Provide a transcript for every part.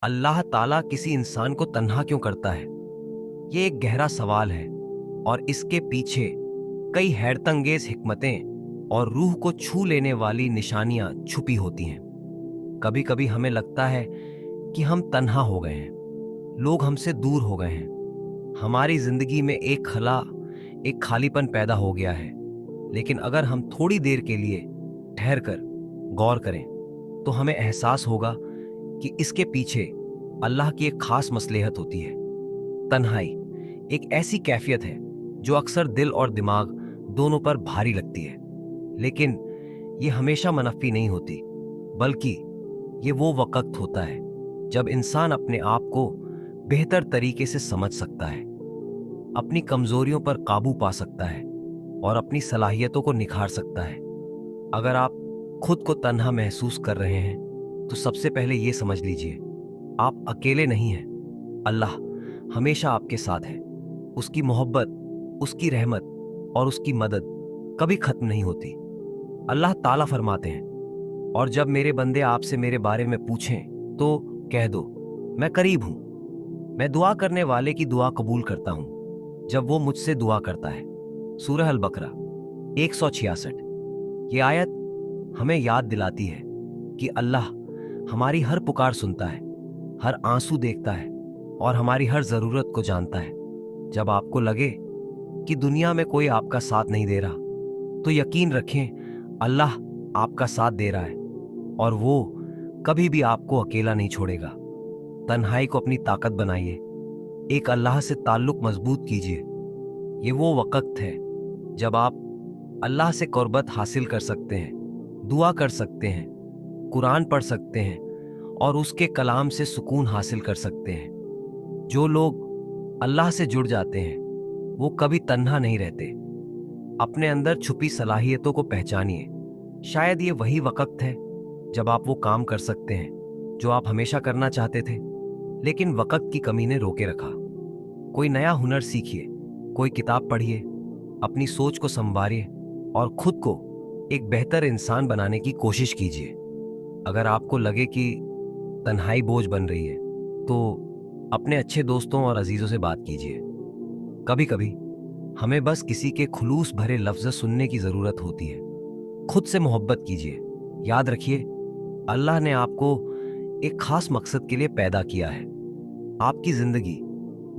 अल्लाह ताला किसी इंसान को तन्हा क्यों करता है? ये एक गहरा सवाल है और इसके पीछे कई हैरतअंगेज हिकमतें और रूह को छू लेने वाली निशानियां छुपी होती हैं। कभी कभी हमें लगता है कि हम तन्हा हो गए हैं, लोग हमसे दूर हो गए हैं, हमारी जिंदगी में एक खालीपन पैदा हो गया है। लेकिन अगर हम थोड़ी देर के लिए ठहर कर गौर करें तो हमें एहसास होगा कि इसके पीछे अल्लाह की एक खास मसलहत होती है। तन्हाई एक ऐसी कैफियत है जो अक्सर दिल और दिमाग दोनों पर भारी लगती है, लेकिन ये हमेशा मनफ़ी नहीं होती, बल्कि ये वो वक्त होता है जब इंसान अपने आप को बेहतर तरीके से समझ सकता है, अपनी कमजोरियों पर काबू पा सकता है और अपनी सलाहियतों को निखार सकता है। अगर आप खुद को तन्हा महसूस कर रहे हैं तो सबसे पहले ये समझ लीजिए, आप अकेले नहीं हैं। अल्लाह हमेशा आपके साथ है। उसकी मोहब्बत, उसकी रहमत और उसकी मदद कभी खत्म नहीं होती। अल्लाह ताला फरमाते हैं, और जब मेरे बंदे आपसे मेरे बारे में पूछें तो कह दो, मैं करीब हूं, मैं दुआ करने वाले की दुआ कबूल करता हूं जब वो मुझसे दुआ करता है। सूरह अल बकरा 166। ये आयत हमें याद दिलाती है कि अल्लाह हमारी हर पुकार सुनता है, हर आंसू देखता है और हमारी हर जरूरत को जानता है। जब आपको लगे कि दुनिया में कोई आपका साथ नहीं दे रहा, तो यकीन रखें अल्लाह आपका साथ दे रहा है और वो कभी भी आपको अकेला नहीं छोड़ेगा। तन्हाई को अपनी ताकत बनाइए, एक अल्लाह से ताल्लुक मजबूत कीजिए। ये वो वक्त है जब आप अल्लाह से कुर्बत हासिल कर सकते हैं, दुआ कर सकते हैं, कुरान पढ़ सकते हैं और उसके कलाम से सुकून हासिल कर सकते हैं। जो लोग अल्लाह से जुड़ जाते हैं वो कभी तन्हा नहीं रहते। अपने अंदर छुपी सलाहियतों को पहचानिए। शायद ये वही वक्त है जब आप वो काम कर सकते हैं जो आप हमेशा करना चाहते थे, लेकिन वक्त की कमी ने रोके रखा। कोई नया हुनर सीखिए, कोई किताब पढ़िए, अपनी सोच को संवारिए और खुद को एक बेहतर इंसान बनाने की कोशिश कीजिए। अगर आपको लगे कि तन्हाई बोझ बन रही है तो अपने अच्छे दोस्तों और अजीजों से बात कीजिए। कभी कभी हमें बस किसी के खुलूस भरे लफ्ज़ सुनने की जरूरत होती है। खुद से मोहब्बत कीजिए। याद रखिए, अल्लाह ने आपको एक खास मकसद के लिए पैदा किया है। आपकी जिंदगी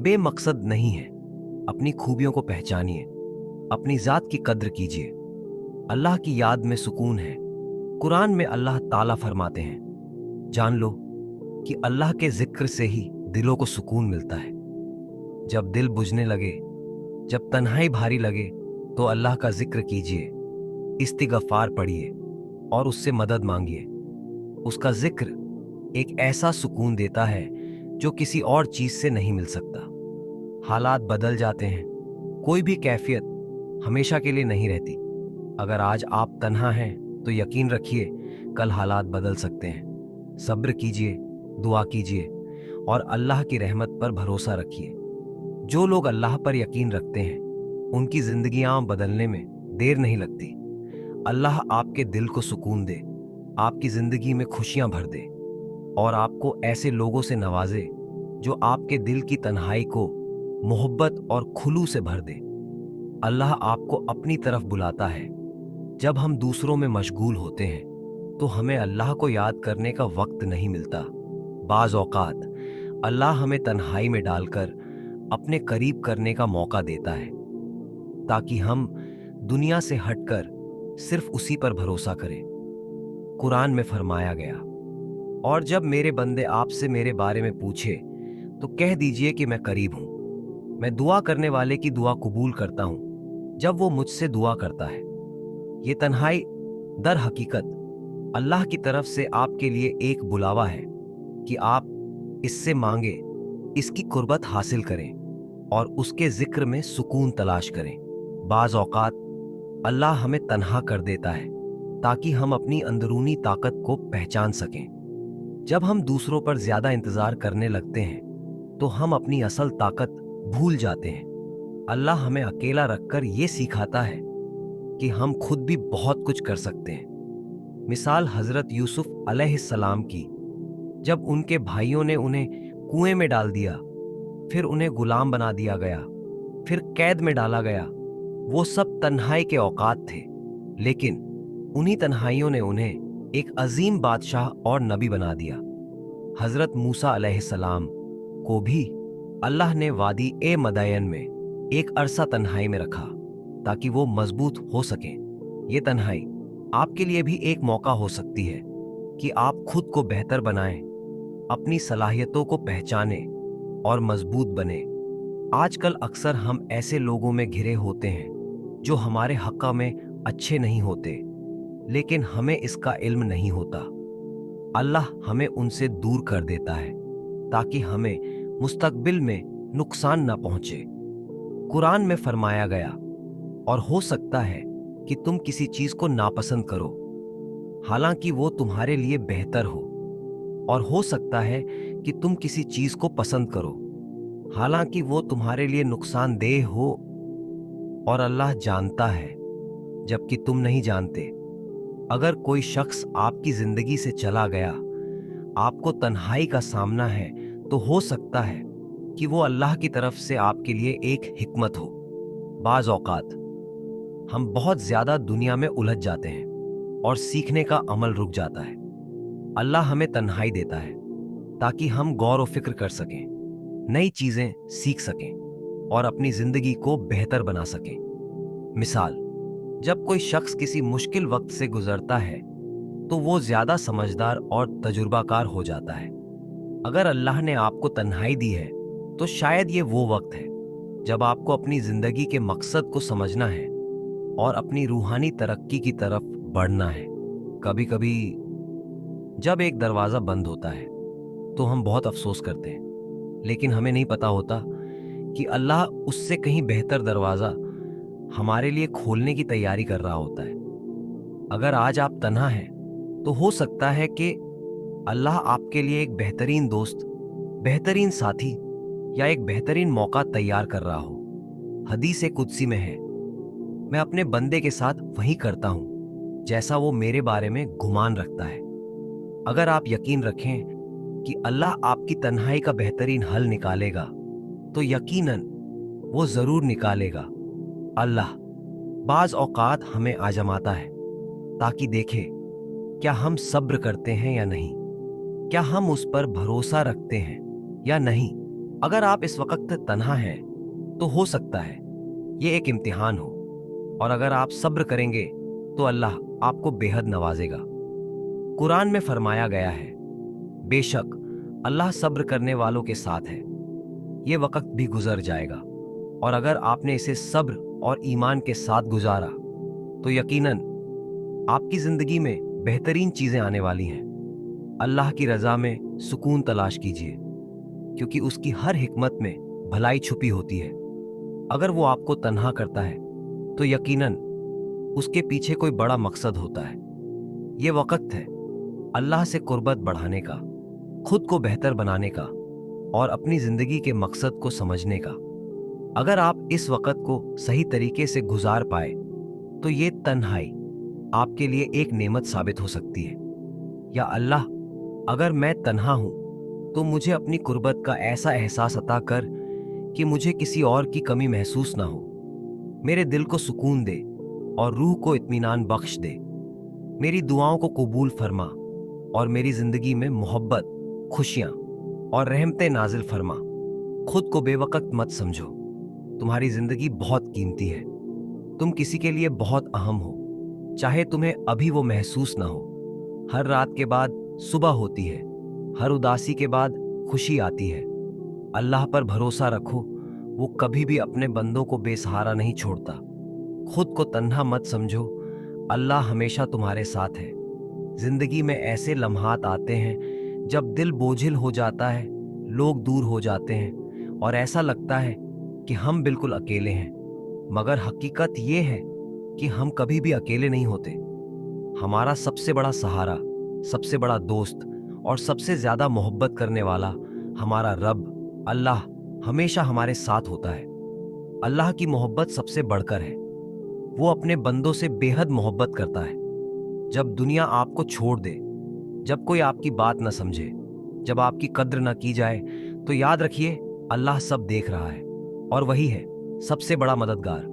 बेमकसद नहीं है। अपनी खूबियों को पहचानिए, अपनी जात की कद्र कीजिए। अल्लाह की याद में सुकून है। कुरान में अल्लाह ताला फरमाते हैं, जान लो कि अल्लाह के जिक्र से ही दिलों को सुकून मिलता है। जब दिल बुझने लगे, जब तन्हाई भारी लगे, तो अल्लाह का जिक्र कीजिए, इस्तिगफार पढ़िए और उससे मदद मांगिए। उसका जिक्र एक ऐसा सुकून देता है जो किसी और चीज से नहीं मिल सकता। हालात बदल जाते हैं, कोई भी कैफियत हमेशा के लिए नहीं रहती। अगर आज आप तन्हा हैं तो यकीन रखिए कल हालात बदल सकते हैं। सब्र कीजिए, दुआ कीजिए और अल्लाह की रहमत पर भरोसा रखिए। जो लोग अल्लाह पर यकीन रखते हैं उनकी जिंदगियां बदलने में देर नहीं लगती। अल्लाह आपके दिल को सुकून दे, आपकी जिंदगी में खुशियां भर दे और आपको ऐसे लोगों से नवाजे जो आपके दिल की तन्हाई को मोहब्बत और खुलू से भर दे। अल्लाह आपको अपनी तरफ बुलाता है। जब हम दूसरों में मशगूल होते हैं तो हमें अल्लाह को याद करने का वक्त नहीं मिलता। बाज औकात अल्लाह हमें तन्हाई में डालकर अपने करीब करने का मौका देता है, ताकि हम दुनिया से हटकर सिर्फ उसी पर भरोसा करें। कुरान में फरमाया गया, और जब मेरे बंदे आपसे मेरे बारे में पूछे तो कह दीजिए कि मैं करीब हूं, मैं दुआ करने वाले की दुआ कबूल करता हूं जब वो मुझसे दुआ करता है। ये तन्हाई दर हकीकत अल्लाह की तरफ से आपके लिए एक बुलावा है कि आप इससे मांगे, इसकी कुर्बत हासिल करें और उसके जिक्र में सुकून तलाश करें। बाज औकात अल्लाह हमें तन्हा कर देता है ताकि हम अपनी अंदरूनी ताकत को पहचान सकें। जब हम दूसरों पर ज्यादा इंतजार करने लगते हैं तो हम अपनी असल ताकत भूल जाते हैं। अल्लाह हमें अकेला रखकर यह सिखाता है कि हम खुद भी बहुत कुछ कर सकते हैं। मिसाल हजरत यूसुफ अलैहिस्सलाम की, जब उनके भाइयों ने उन्हें कुएं में डाल दिया, फिर उन्हें गुलाम बना दिया गया, फिर कैद में डाला गया। वो सब तन्हाई के औकात थे, लेकिन उन्हीं तन्हाइयों ने उन्हें एक अजीम बादशाह और नबी बना दिया। हजरत मूसा अलैहिस्सलाम को भी अल्लाह ने वादी ए मदयन में एक अरसा तन्हाई में रखा ताकि वो मजबूत हो सकें। ये तन्हाई आपके लिए भी एक मौका हो सकती है कि आप खुद को बेहतर बनाएं, अपनी सलाहियतों को पहचानें और मजबूत बने। आजकल अक्सर हम ऐसे लोगों में घिरे होते हैं जो हमारे हक़ में अच्छे नहीं होते, लेकिन हमें इसका इल्म नहीं होता। अल्लाह हमें उनसे दूर कर देता है ताकि हमें मुस्तकबिल में नुकसान ना पहुंचे। कुरान में फरमाया गया, और हो सकता है कि तुम किसी चीज को नापसंद करो हालांकि वो तुम्हारे लिए बेहतर हो, और हो सकता है कि तुम किसी चीज को पसंद करो हालांकि वो तुम्हारे लिए नुकसानदेह हो, और अल्लाह जानता है जबकि तुम नहीं जानते। अगर कोई शख्स आपकी जिंदगी से चला गया, आपको तन्हाई का सामना है, तो हो सकता है कि वो अल्लाह की तरफ से आपके लिए एक हिकमत हो। बाज़ औकात हम बहुत ज्यादा दुनिया में उलझ जाते हैं और सीखने का अमल रुक जाता है। अल्लाह हमें तन्हाई देता है ताकि हम गौर व फिक्र कर सकें, नई चीजें सीख सकें और अपनी जिंदगी को बेहतर बना सकें। मिसाल, जब कोई शख्स किसी मुश्किल वक्त से गुजरता है तो वो ज्यादा समझदार और तजुर्बाकार हो जाता है। अगर अल्लाह ने आपको तन्हाई दी है तो शायद ये वो वक्त है जब आपको अपनी जिंदगी के मकसद को समझना है और अपनी रूहानी तरक्की की तरफ बढ़ना है। कभी कभी जब एक दरवाजा बंद होता है तो हम बहुत अफसोस करते हैं, लेकिन हमें नहीं पता होता कि अल्लाह उससे कहीं बेहतर दरवाजा हमारे लिए खोलने की तैयारी कर रहा होता है। अगर आज आप तन्हा हैं तो हो सकता है कि अल्लाह आपके लिए एक बेहतरीन दोस्त, बेहतरीन साथी या एक बेहतरीन मौका तैयार कर रहा हो। हदीस कुदसी में है, मैं अपने बंदे के साथ वही करता हूं जैसा वो मेरे बारे में गुमान रखता है। अगर आप यकीन रखें कि अल्लाह आपकी तन्हाई का बेहतरीन हल निकालेगा तो यकीनन वो जरूर निकालेगा। अल्लाह बाज औकात हमें आजमाता है ताकि देखे क्या हम सब्र करते हैं या नहीं, क्या हम उस पर भरोसा रखते हैं या नहीं। अगर आप इस वक्त तन्हा हैं तो हो सकता है ये एक इम्तिहान हो, और अगर आप सब्र करेंगे तो अल्लाह आपको बेहद नवाजेगा। कुरान में फरमाया गया है, बेशक अल्लाह सब्र करने वालों के साथ है। ये वक्त भी गुजर जाएगा, और अगर आपने इसे सब्र और ईमान के साथ गुजारा तो यकीनन आपकी जिंदगी में बेहतरीन चीजें आने वाली हैं। अल्लाह की रजा में सुकून तलाश कीजिए, क्योंकि उसकी हर हिकमत में भलाई छुपी होती है। अगर वो आपको तन्हा करता है तो यकीनन उसके पीछे कोई बड़ा मकसद होता है। ये वक्त है अल्लाह से कुर्बत बढ़ाने का, खुद को बेहतर बनाने का और अपनी जिंदगी के मकसद को समझने का। अगर आप इस वक्त को सही तरीके से गुजार पाए तो ये तन्हाई आपके लिए एक नेमत साबित हो सकती है। या अल्लाह, अगर मैं तन्हा हूं तो मुझे अपनी कुर्बत का ऐसा एहसास अता कर कि मुझे किसी और की कमी महसूस ना हो। मेरे दिल को सुकून दे और रूह को इत्मीनान बख्श दे। मेरी दुआओं को कबूल फरमा और मेरी जिंदगी में मोहब्बत, खुशियां और रहमतें नाजिल फरमा। खुद को बेवकत मत समझो, तुम्हारी जिंदगी बहुत कीमती है। तुम किसी के लिए बहुत अहम हो, चाहे तुम्हें अभी वो महसूस ना हो। हर रात के बाद सुबह होती है, हर उदासी के बाद खुशी आती है। अल्लाह पर भरोसा रखो, वो कभी भी अपने बंदों को बेसहारा नहीं छोड़ता। खुद को तन्हा मत समझो, अल्लाह हमेशा तुम्हारे साथ है। जिंदगी में ऐसे लम्हात आते हैं जब दिल बोझिल हो जाता है, लोग दूर हो जाते हैं और ऐसा लगता है कि हम बिल्कुल अकेले हैं। मगर हकीकत ये है कि हम कभी भी अकेले नहीं होते। हमारा सबसे बड़ा सहारा, सबसे बड़ा दोस्त और सबसे ज्यादा मोहब्बत करने वाला हमारा रब अल्लाह हमेशा हमारे साथ होता है। अल्लाह की मोहब्बत सबसे बढ़कर है। वो अपने बंदों से बेहद मोहब्बत करता है। जब दुनिया आपको छोड़ दे, जब कोई आपकी बात न समझे, जब आपकी कद्र न की जाए तो याद रखिए अल्लाह सब देख रहा है और वही है सबसे बड़ा मददगार।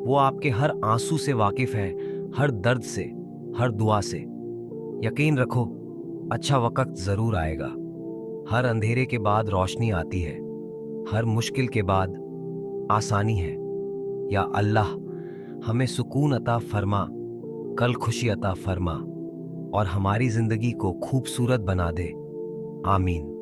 वो आपके हर आंसू से वाकिफ है, हर दर्द से, हर दुआ से। यकीन रखो अच्छा वक्त जरूर आएगा। हर अंधेरे के बाद रोशनी आती है, हर मुश्किल के बाद आसानी है। या अल्लाह हमें सुकून अता फरमा, कल खुशी अता फरमा और हमारी जिंदगी को खूबसूरत बना दे। आमीन।